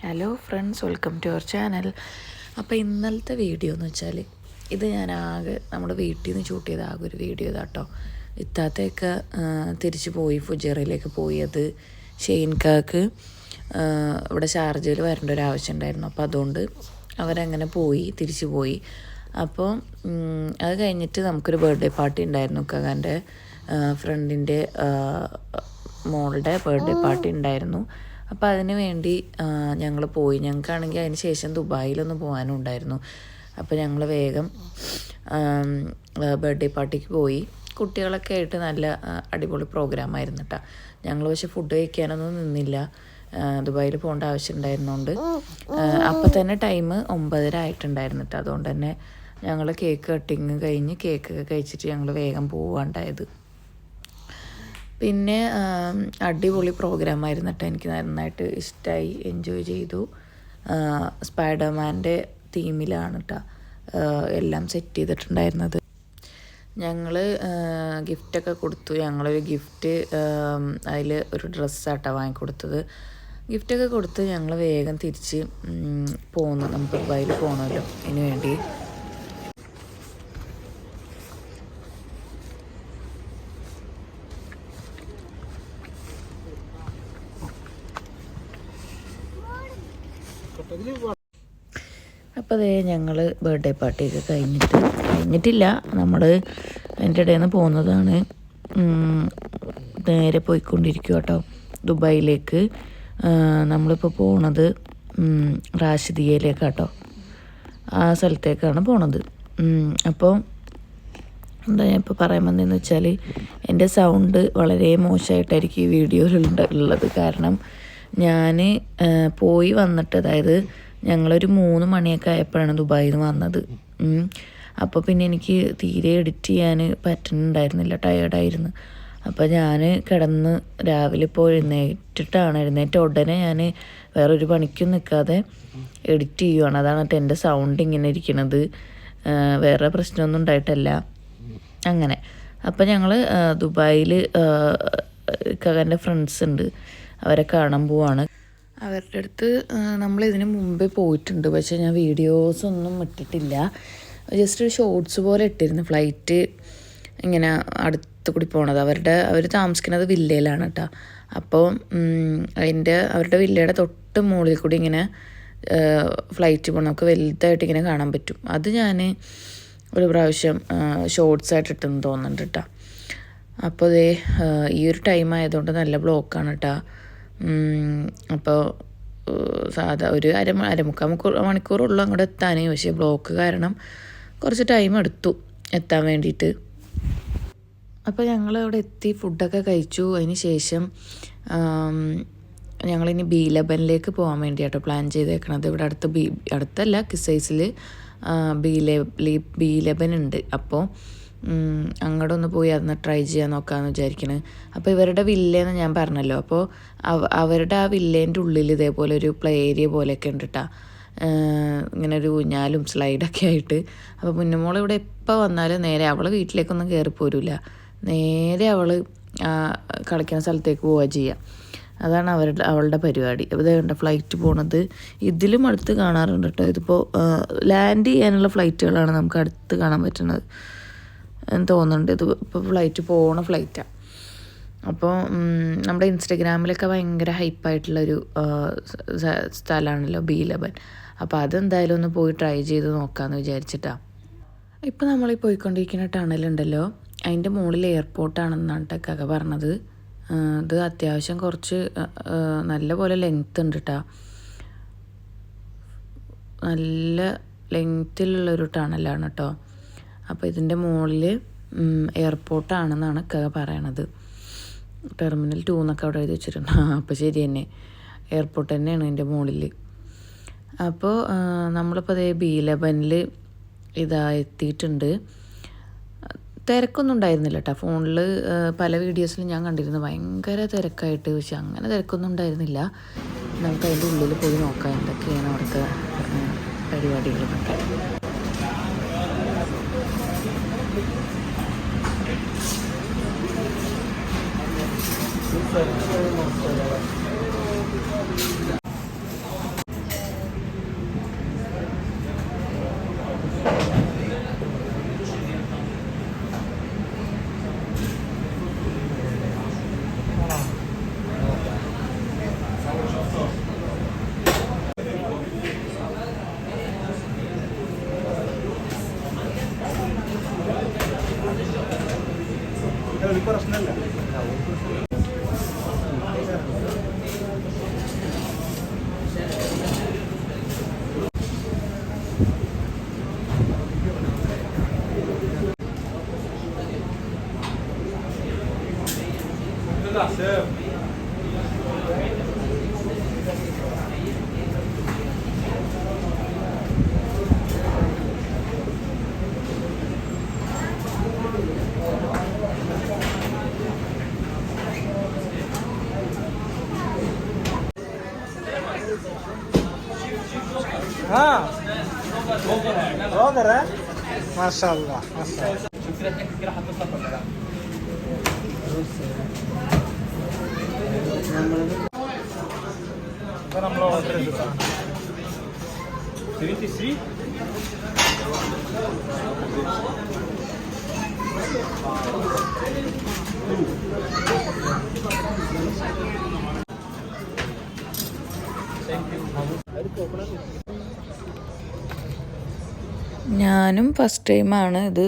Hello friends, welcome to our channel. അപ്പോൾ ഇന്നലത്തെ video എന്ന് വെച്ചാൽ ഇത് ഞാൻ നമ്മുടെ വീട്ടിൽ നിന്ന് ഷൂട്ട് ചെയ്ത ഒരു വീഡിയോ ഇതാട്ടോ. ഇത്താത്തെയൊക്കെ തിരിച്ച് പോയി ഫുജേറയിലേക്ക് പോയി. അത് ഷെയ്ൻകാക്ക് ഇവിടെ ഷാർജയിൽ വരേണ്ട ഒരു ആവശ്യം ഉണ്ടായിരുന്നു. അപ്പോൾ അതുകൊണ്ട് അവരങ്ങനെ തിരിച്ചു പോയി. അപ്പോൾ അത് കഴിഞ്ഞിട്ട് നമുക്കൊരു ബർത്ത്ഡേ പാർട്ടി ഉണ്ടായിരുന്നു. കകാൻ്റെ ഫ്രണ്ടിൻ്റെ മോളുടെ ബർത്ത്ഡേ പാർട്ടി ഉണ്ടായിരുന്നു. അപ്പോൾ അതിന് വേണ്ടി ഞങ്ങൾ പോയി. ഞങ്ങൾക്കാണെങ്കിൽ അതിന് ശേഷം ദുബായിലൊന്ന് പോകാനും ഉണ്ടായിരുന്നു. അപ്പോൾ ഞങ്ങൾ വേഗം ബർത്ത്ഡേ പാർട്ടിക്ക് പോയി. കുട്ടികളൊക്കെ ആയിട്ട് നല്ല അടിപൊളി പ്രോഗ്രാമായിരുന്നു കേട്ടോ. ഞങ്ങൾ പക്ഷെ ഫുഡ് കഴിക്കാനൊന്നും നിന്നില്ല, ദുബായിൽ പോകേണ്ട ആവശ്യം ഉണ്ടായിരുന്നുകൊണ്ട്. അപ്പോൾ തന്നെ ടൈം 9:30 ആയിട്ടുണ്ടായിരുന്നു കേട്ടോ. അതുകൊണ്ട് തന്നെ ഞങ്ങൾ കേക്ക് കട്ടിങ് കഴിഞ്ഞ് കേക്കൊക്കെ കഴിച്ചിട്ട് ഞങ്ങൾ വേഗം പോവുകയുണ്ടായത്. പിന്നെ അടിപൊളി പ്രോഗ്രാമായിരുന്നു കേട്ടോ. എനിക്ക് നന്നായിട്ട് ഇഷ്ടമായി, എൻജോയ് ചെയ്തു. സ്പൈഡർമാൻ്റെ തീമിലാണ് കേട്ടോ എല്ലാം സെറ്റ് ചെയ്തിട്ടുണ്ടായിരുന്നത്. ഞങ്ങൾ ഗിഫ്റ്റൊക്കെ കൊടുത്തു. ഞങ്ങളൊരു ഗിഫ്റ്റ് അതിൽ ഒരു ഡ്രസ്സാട്ടോ വാങ്ങിക്കൊടുത്തത്. ഗിഫ്റ്റൊക്കെ കൊടുത്ത് ഞങ്ങൾ വേഗം തിരിച്ച് പോന്നു. നമുക്ക് ദുബായിൽ പോകണമല്ലോ, അതിന് വേണ്ടി. അപ്പോൾ അതേ ഞങ്ങൾ ബർത്ത്ഡേ പാർട്ടിയൊക്കെ കഴിഞ്ഞിട്ടില്ല, നമ്മൾ അതിൻ്റെ ഇടയിൽ നിന്ന് പോകുന്നതാണ്. നേരെ പോയിക്കൊണ്ടിരിക്കുക കേട്ടോ ദുബായിലേക്ക്. നമ്മളിപ്പോൾ പോണത് റാഷിദിയയിലേക്കാട്ടോ, ആ സ്ഥലത്തേക്കാണ് പോണത്. അപ്പോൾ എന്താ ഞാൻ ഇപ്പോൾ പറയാൻ വന്നതെന്ന് വെച്ചാൽ, എൻ്റെ സൗണ്ട് വളരെ മോശമായിട്ടായിരിക്കും ഈ വീഡിയോയിലുള്ളത്. കാരണം ഞാൻ പോയി വന്നിട്ട്, അതായത് ഞങ്ങളൊരു 3 മണിയൊക്കെ ആയപ്പോഴാണ് ദുബായിൽ നിന്ന് വന്നത്. അപ്പോൾ പിന്നെ എനിക്ക് തീരെ എഡിറ്റ് ചെയ്യാൻ പറ്റുന്നുണ്ടായിരുന്നില്ല, ടയേർഡായിരുന്നു. അപ്പോൾ ഞാൻ കിടന്ന് രാവിലെ ഇപ്പോൾ എഴുന്നേറ്റ ഉടനെ ഞാൻ വേറൊരു പണിക്കും നിൽക്കാതെ എഡിറ്റ് ചെയ്യുവാണ്. അതാണ് എൻ്റെ സൗണ്ട് ഇങ്ങനെ ഇരിക്കണത്, വേറെ പ്രശ്നമൊന്നും ഉണ്ടായിട്ടല്ല. അങ്ങനെ അപ്പോൾ ഞങ്ങൾ ദുബായിൽ കകൻ്റെ ഫ്രണ്ട്സ് ഉണ്ട്, അവരെ കാണാൻ പോവാണ്. അവരുടെ അടുത്ത് നമ്മളിതിന് മുമ്പേ പോയിട്ടുണ്ട്, പക്ഷേ ഞാൻ വീഡിയോസൊന്നും ഇട്ടിട്ടില്ല. ജസ്റ്റ് ഒരു ഷോർട്സ് പോലെ ഇട്ടിരുന്നു. ഫ്ലൈറ്റ് ഇങ്ങനെ അടുത്ത് കൂടി പോണത്. അവർ താമസിക്കുന്നത് വില്ലയിലാണ് കേട്ടോ. അപ്പോൾ അവരുടെ വില്ലയുടെ തൊട്ട് മുകളിൽ കൂടി ഇങ്ങനെ ഫ്ലൈറ്റ് പോകണം. നമുക്ക് വലുതായിട്ട് ഇങ്ങനെ കാണാൻ പറ്റും. അത് ഞാൻ ഒരു പ്രാവശ്യം ഷോർട്സായിട്ട് ഇട്ടെന്ന് തോന്നുന്നുണ്ട് കേട്ടോ. അപ്പോൾ ഈ ഒരു ടൈം ആയതുകൊണ്ട് നല്ല ബ്ലോക്കാണ് കേട്ടോ. അപ്പോൾ സാധാ ഒരു അരമുക്കാൽ മണിക്കൂറുള്ളൂ അങ്ങോട്ട് എത്താൻ. പക്ഷേ ബ്ലോക്ക് കാരണം കുറച്ച് ടൈം എടുത്തു എത്താൻ വേണ്ടിയിട്ട്. അപ്പോൾ ഞങ്ങൾ അവിടെ എത്തി, ഫുഡൊക്കെ കഴിച്ചു. അതിന് ശേഷം ഞങ്ങളിനി ബീലബനിലേക്ക് പോകാൻ വേണ്ടിയാട്ടോ പ്ലാൻ ചെയ്തേക്കണത്. ഇവിടെ അടുത്തല്ല, കിസൈസിൽ ബീലബൻ ഉണ്ട്. അപ്പോൾ അങ്ങോട്ട് ഒന്ന് പോയി അതൊന്ന് ട്രൈ ചെയ്യാൻ നോക്കാമെന്ന് വിചാരിക്കണ്. അപ്പോൾ ഇവരുടെ വില്ലേന്ന് ഞാൻ പറഞ്ഞല്ലോ. അപ്പോൾ അവരുടെ ആ വില്ലേൻ്റെ ഉള്ളിൽ ഇതേപോലെ ഒരു പ്ലേ ഏരിയ പോലെയൊക്കെ ഉണ്ട് കേട്ടോ. ഇങ്ങനെ ഒരു ഊഞ്ഞാലും സ്ലൈഡൊക്കെ ആയിട്ട്. അപ്പോൾ മുന്നമോൾ ഇവിടെ എപ്പോൾ വന്നാലും നേരെ അവൾ വീട്ടിലേക്കൊന്നും കയറിപ്പോരില്ല, നേരെ അവൾ കളിക്കുന്ന സ്ഥലത്തേക്ക് പോവുക ചെയ്യുക. അതാണ് അവളുടെ പരിപാടി. ഇതേ കണ്ട ഫ്ലൈറ്റ് പോണത് ഇതിലും അടുത്ത് കാണാറുണ്ട് കേട്ടോ. ഇതിപ്പോൾ ലാൻഡ് ചെയ്യാനുള്ള ഫ്ലൈറ്റുകളാണ് നമുക്ക് അടുത്ത് കാണാൻ പറ്റുന്നത് എന്ന് തോന്നുന്നുണ്ട്. ഇത് ഇപ്പോൾ ഫ്ലൈറ്റ് പോണ ഫ്ലൈറ്റാണ്. അപ്പോൾ നമ്മുടെ ഇൻസ്റ്റഗ്രാമിലൊക്കെ ഭയങ്കര ഹൈപ്പായിട്ടുള്ളൊരു സ്ഥലമാണല്ലോ ബീലബൻ. അപ്പോൾ അതെന്തായാലും ഒന്ന് പോയി ട്രൈ ചെയ്ത് നോക്കാമെന്ന് വിചാരിച്ചിട്ടാണ്. ഇപ്പോൾ നമ്മളീ പോയിക്കൊണ്ടിരിക്കുന്ന ടണലുണ്ടല്ലോ, അതിൻ്റെ മുകളിൽ എയർപോർട്ടാണെന്നാണ് കക പറഞ്ഞത്. ഇത് അത്യാവശ്യം കുറച്ച് നല്ല പോലെ ലെങ്ത്ത് ഉണ്ട് കേട്ടോ. നല്ല ലെങ്ത്തിലുള്ളൊരു ടണലാണ് കേട്ടോ. അപ്പോൾ ഇതിൻ്റെ മുകളിൽ എയർപോർട്ടാണെന്നാണ് പറയണത്. ടെർമിനൽ 2 എന്നൊക്കെ അവിടെ എഴുതി വെച്ചിട്ടുണ്ട്. അപ്പോൾ ശരി തന്നെ, എയർപോർട്ട് തന്നെയാണ് ഇതിൻ്റെ മുകളിൽ. അപ്പോൾ നമ്മളിപ്പോൾ അതേ ബീലബനിൽ എത്തിയിട്ടുണ്ട്. തിരക്കൊന്നും ഉണ്ടായിരുന്നില്ല കേട്ടോ. ഫോണിൽ പല വീഡിയോസിലും ഞാൻ കണ്ടിരുന്നു ഭയങ്കര തിരക്കായിട്ട്. പക്ഷെ അങ്ങനെ തിരക്കൊന്നും ഉണ്ടായിരുന്നില്ല. നമുക്ക് അതിൻ്റെ ഉള്ളിൽ പോയി നോക്കാം എന്തൊക്കെയാണ് അവിടുത്തെ പരിപാടികളൊക്കെ. हाँ वो कर रहा है माशाल्लाह നമ്മൾ ഓർഡർ എടുക്കാം 3 ഞാനും ഫസ്റ്റ് ടൈമാണ് ഇത്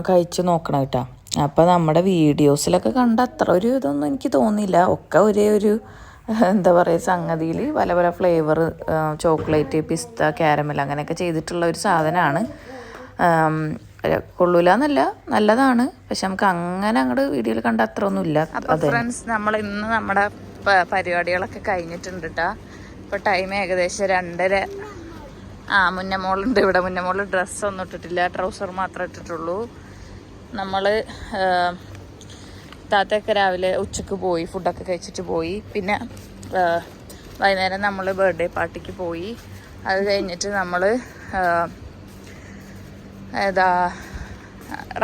കഴിച്ച് നോക്കണം കേട്ടോ. അപ്പോൾ നമ്മുടെ വീഡിയോസിലൊക്കെ കണ്ട അത്ര ഒരു ഇതൊന്നും എനിക്ക് തോന്നിയില്ല. ഒക്കെ ഒരേ ഒരു എന്താ പറയുക സംഗതിയിൽ പല പല ഫ്ലേവർ ചോക്ലേറ്റ് പിസ്ത കാരമൽ അങ്ങനെയൊക്കെ ചെയ്തിട്ടുള്ള ഒരു സാധനമാണ്. കൊള്ളൂല എന്നല്ല, നല്ലതാണ്. പക്ഷെ നമുക്ക് അങ്ങനെ അങ്ങോട്ട് വീഡിയോയിൽ കണ്ട അത്ര ഒന്നുമില്ല. അപ്പോൾ ഫ്രണ്ട്സ്, നമ്മൾ ഇന്ന് നമ്മുടെ പരിപാടികളൊക്കെ കഴിഞ്ഞിട്ടുണ്ട് കേട്ടോ. ഇപ്പോൾ ടൈം ഏകദേശം 2:30. മുന്നമോളുണ്ട് ഇവിടെ. മുന്നമോള് ഡ്രസ്സൊന്നും ഇട്ടിട്ടില്ല, ട്രൗസർ മാത്രമേ ഇട്ടിട്ടുള്ളൂ. നമ്മൾ താത്തയൊക്കെ രാവിലെ ഉച്ചക്ക് പോയി, ഫുഡൊക്കെ കഴിച്ചിട്ട് പോയി. പിന്നെ വൈകുന്നേരം നമ്മൾ ബർത്ത്ഡേ പാർട്ടിക്ക് പോയി. അത് കഴിഞ്ഞിട്ട് നമ്മൾ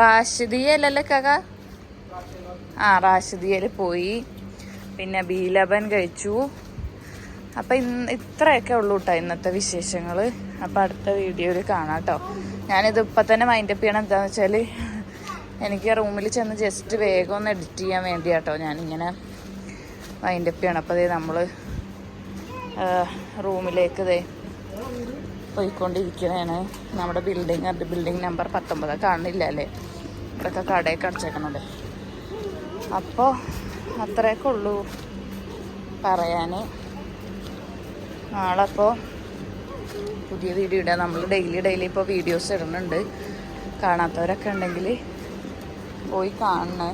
റാഷിദിയല്ലേ കാക്ക? റാഷിദിയയിൽ പോയി. പിന്നെ ബീലബൻ കഴിച്ചു. അപ്പം ഇത്രയൊക്കെ ഉള്ളൂ കേട്ടോ ഇന്നത്തെ വിശേഷങ്ങൾ. അപ്പം അടുത്ത വീഡിയോയിൽ കാണാം കേട്ടോ. ഞാനിത് ഇപ്പം തന്നെ മൈൻഡപ്പ് ചെയ്യണം. എന്താണെന്ന് വെച്ചാൽ എനിക്ക് റൂമിൽ ചെന്ന് ജസ്റ്റ് വേഗം ഒന്ന് എഡിറ്റ് ചെയ്യാൻ വേണ്ടി കേട്ടോ ഞാനിങ്ങനെ വൈൻഡപ്പ് ചെയ്യണം. അപ്പോൾ നമ്മൾ റൂമിലേക്ക് പോയിക്കൊണ്ടിരിക്കണതാണ്. നമ്മുടെ ബിൽഡിംഗ് നമ്പർ 19 കാണുന്നില്ല അല്ലേ? ഇവിടെയൊക്കെ കടയൊക്കെ അടച്ചേക്കണല്ലേ. അപ്പോൾ അത്രയൊക്കെ ഉള്ളൂ പറയാൻ. നാളെ അപ്പോൾ പുതിയ വീഡിയോ ഇടാം. നമ്മൾ ഡെയിലി ഇപ്പോൾ വീഡിയോസ് ഇടുന്നുണ്ട്. കാണാത്തവരൊക്കെ ഉണ്ടെങ്കിൽ പോയി കാണണേ.